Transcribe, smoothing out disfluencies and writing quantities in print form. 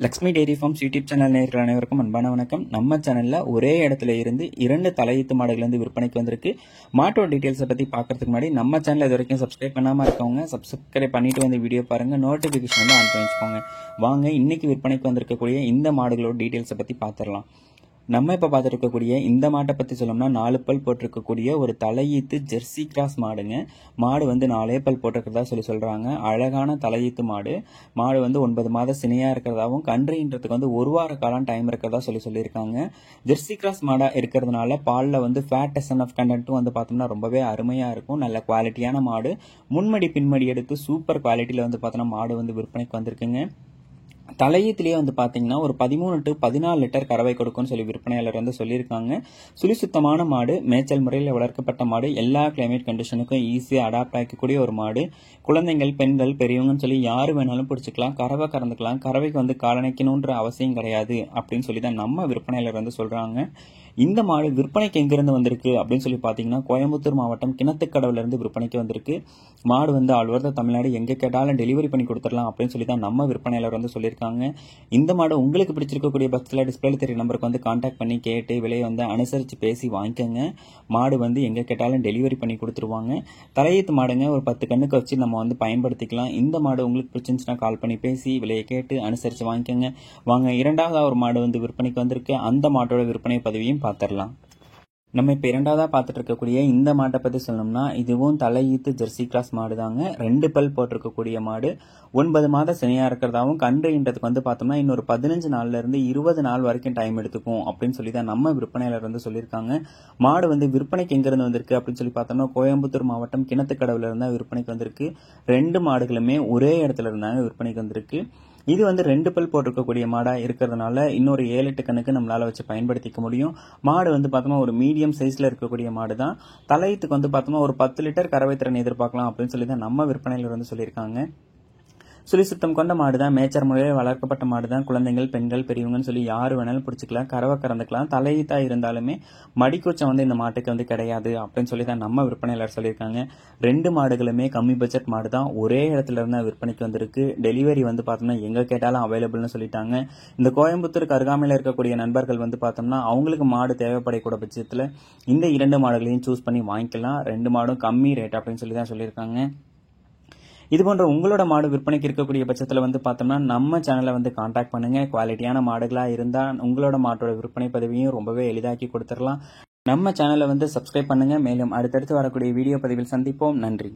Lakshmi dairy farms YouTube channel நேயர்கள் அனைவருக்கும் அன்பான வணக்கம். நம்ம சேனல்ல ஒரே இடத்துல இருந்து 2 தலையீத்து மாடுகள் வந்து விற்பனைக்கு வந்திருக்கு. மாட்டோட டீடைல்ஸை பத்தி பார்க்கறதுக்கு முன்னாடி நம்ம சேனல் இது வரைக்கும் சப்ஸ்கிரைப் பண்ணாம இருக்கவங்க சப்ஸ்கிரைப் பண்ணிட்டு வந்து வீடியோ பாருங்க, நோட்டிபிகேஷன் வந்து ஆன் பண்ணி வச்சுக்கோங்க. வாங்க இன்னைக்கு விற்பனைக்கு வந்திருக்கக்கூடிய இந்த மாடுகளோட டீடைல்ஸை பத்தி பார்த்துடலாம். நம்ம இப்போ பார்த்துருக்கக்கூடிய இந்த மாட்டை பற்றி சொல்லணும்னா 4 பல் போட்டிருக்கக்கூடிய ஒரு தலையீத்து ஜெர்சி கிராஸ் மாடுங்க. மாடு வந்து 4 பல் போட்டிருக்கிறதா சொல்கிறாங்க. அழகான தலையீத்து மாடு. மாடு வந்து 9 மாத சினையாக இருக்கிறதாவும் கன்றுன்றதுக்கு வந்து 1 வார காலம் டைம் இருக்கிறதா சொல்லியிருக்காங்க. ஜெர்சி கிராஸ் மாடாக இருக்கிறதுனால பாலில் வந்து ஃபேட் எஸ்என்எஃப் கண்டென்ட்டும் வந்து பார்த்தோம்னா ரொம்பவே அருமையாக இருக்கும். நல்ல குவாலிட்டியான மாடு. முன்மடி பின்மடி எடுத்து சூப்பர் குவாலிட்டியில் வந்து பார்த்தோம்னா மாடு வந்து விற்பனைக்கு வந்திருக்குங்க. தலையீத்திலேயே வந்து பார்த்தீங்கன்னா ஒரு 13 to 14 லிட்டர் கறவை கொடுக்கும்னு சொல்லி விற்பனையாளர் வந்து சொல்லியிருக்காங்க. சுழி சுத்தமான மாடு, மேய்ச்சல் முறையில் வளர்க்கப்பட்ட மாடு, எல்லா கிளைமேட் கண்டிஷனுக்கும் ஈஸியாக அடாப்ட் ஆகிக்கக்கூடிய ஒரு மாடு. குழந்தைகள், பெண்கள், பெரியவங்கன்னு சொல்லி யார் வேணாலும் பிடிச்சிக்கலாம், கறவை கறந்துக்கலாம். கறவைக்கு வந்து காலணிக்கணுன்ற அவசியம் கிடையாது அப்படின்னு சொல்லி தான் நம்ம விற்பனையாளர் வந்து சொல்கிறாங்க. இந்த மாடு விற்பனைக்கு எங்கிருந்து வந்திருக்கு அப்படின்னு சொல்லி பார்த்தீங்கன்னா கோயம்புத்தூர் மாவட்டம் கிணத்துக்கடவுலேருந்து விற்பனைக்கு வந்திருக்கு. மாடு வந்து ஆல் ஓவர் தமிழ்நாடு எங்கே கேட்டாலும் டெலிவரி பண்ணி கொடுத்துடலாம் அப்படின்னு சொல்லி தான் நம்ம விற்பனையாளர் வந்து சொல்லியிருக்காங்க. இந்த மாடு உங்களுக்கு பிடிச்சிருக்கக்கூடிய பட்சத்தில் டிஸ்பிளே தெரிய நம்பருக்கு வந்து கான்டாக்ட் பண்ணி கேட்டு விலையை வந்து அனுசரித்து பேசி வாங்கிக்கோங்க. மாடு வந்து எங்கே கேட்டாலும் டெலிவரி பண்ணி கொடுத்துருவாங்க. தலையீத்து மாடுங்க, ஒரு 10 கண்ணுக்கு வச்சு நம்ம வந்து பயன்படுத்திக்கலாம். இந்த மாடு உங்களுக்கு பிடிச்சிருந்துச்சுன்னா கால் பண்ணி பேசி விலையை கேட்டு அனுசரித்து வாங்கிக்கோங்க. வாங்க இரண்டாவதாக ஒரு மாடு வந்து விற்பனைக்கு வந்திருக்கு. அந்த மாட்டோட விற்பனை பதிவையும் பார்த்துடலாம். நம்ம இப்போ இரண்டாவதாக பார்த்துட்டு இருக்கக்கூடிய இந்த மாட்டை பற்றி சொல்லணும்னா இதுவும் தலையீத்து ஜெர்சி கிராஸ் மாடு தாங்க. 2 பல் போட்டிருக்கக்கூடிய மாடு. 9 மாத சினையாக இருக்கிறதாவும் கன்றுன்றதுக்கு வந்து பார்த்தோம்னா இன்னொரு 15 நாள்லேருந்து 20 நாள் வரைக்கும் டைம் எடுத்துக்கும் அப்படின்னு சொல்லி தான் நம்ம விற்பனையாளர் வந்து சொல்லியிருக்காங்க. மாடு வந்து விற்பனைக்கு எங்கேருந்து வந்திருக்கு அப்படின்னு சொல்லி பார்த்தோம்னா கோயம்புத்தூர் மாவட்டம் கிணத்துக்கடவுல இருந்தால் விற்பனைக்கு வந்திருக்கு. 2 மாடுகளுமே ஒரே இடத்துல இருந்தாங்க விற்பனைக்கு வந்திருக்கு. இது வந்து 2 பல் போட்டிருக்கக்கூடிய மாடாக இருக்கிறதுனால இன்னொரு 7-8 கண்ணுக்கு நம்மளால் வச்சு பயன்படுத்திக்க முடியும். மாடு வந்து பார்த்தோம்னா ஒரு மீடியம் சைஸில் இருக்கக்கூடிய மாடு தான். தலையீத்துக்கு வந்து பார்த்தோம்னா ஒரு 10 லிட்டர் கறவை திறன் எதிர்பார்க்கலாம் அப்படின்னு சொல்லி தான் நம்ம விற்பனையில் வந்து சொல்லியிருக்காங்க. சுழி சுத்தம் கொண்ட மாடு தான், மேய்ச்சல் முறையில் வளர்க்கப்பட்ட மாடு தான். குழந்தைகள், பெண்கள், பெரியவங்கன்னு சொல்லி யார் வேணாலும் பிடிச்சிக்கலாம், கறவை கறந்துக்கலாம். தலையீத்தா இருந்தாலுமே மடிக்கூச்சம் வந்து இந்த மாட்டுக்கு வந்து கிடையாது அப்படின்னு சொல்லி தான் நம்ம விற்பனையாளர் சொல்லியிருக்காங்க. 2 மாடுகளுமே கம்மி பட்ஜெட் மாடு தான். ஒரே இடத்துல இருந்தால் விற்பனைக்கு வந்திருக்கு. டெலிவரி வந்து பார்த்தோம்னா எங்கே கேட்டாலும் அவைலபிள்னு சொல்லிட்டாங்க. இந்த கோயம்புத்தூருக்கு அருகாமையில் இருக்கக்கூடிய நண்பர்கள் வந்து பார்த்தோம்னா அவங்களுக்கு மாடு தேவைப்படக்கூடிய பட்சத்தில் இந்த 2 மாடுகளையும் சூஸ் பண்ணி வாங்கிக்கலாம். 2 மாடும் கம்மி ரேட் அப்படின்னு சொல்லி தான் சொல்லியிருக்காங்க. இது போன்ற உங்களோட மாடு விற்பனைக்கு இருக்கக்கூடிய பட்சத்தில் வந்து பார்த்தோம்னா நம்ம சேனலை வந்து கான்டாக்ட் பண்ணுங்க. குவாலிட்டியான மாடுகளாக இருந்தால் உங்களோட மாட்டோட விற்பனை பதிவையும் ரொம்பவே எளிதாக்கி கொடுத்துடலாம். நம்ம சேனலை வந்து சப்ஸ்கிரைப் பண்ணுங்க. மேலும் அடுத்தடுத்து வரக்கூடிய வீடியோ பதிவில் சந்திப்போம். நன்றி.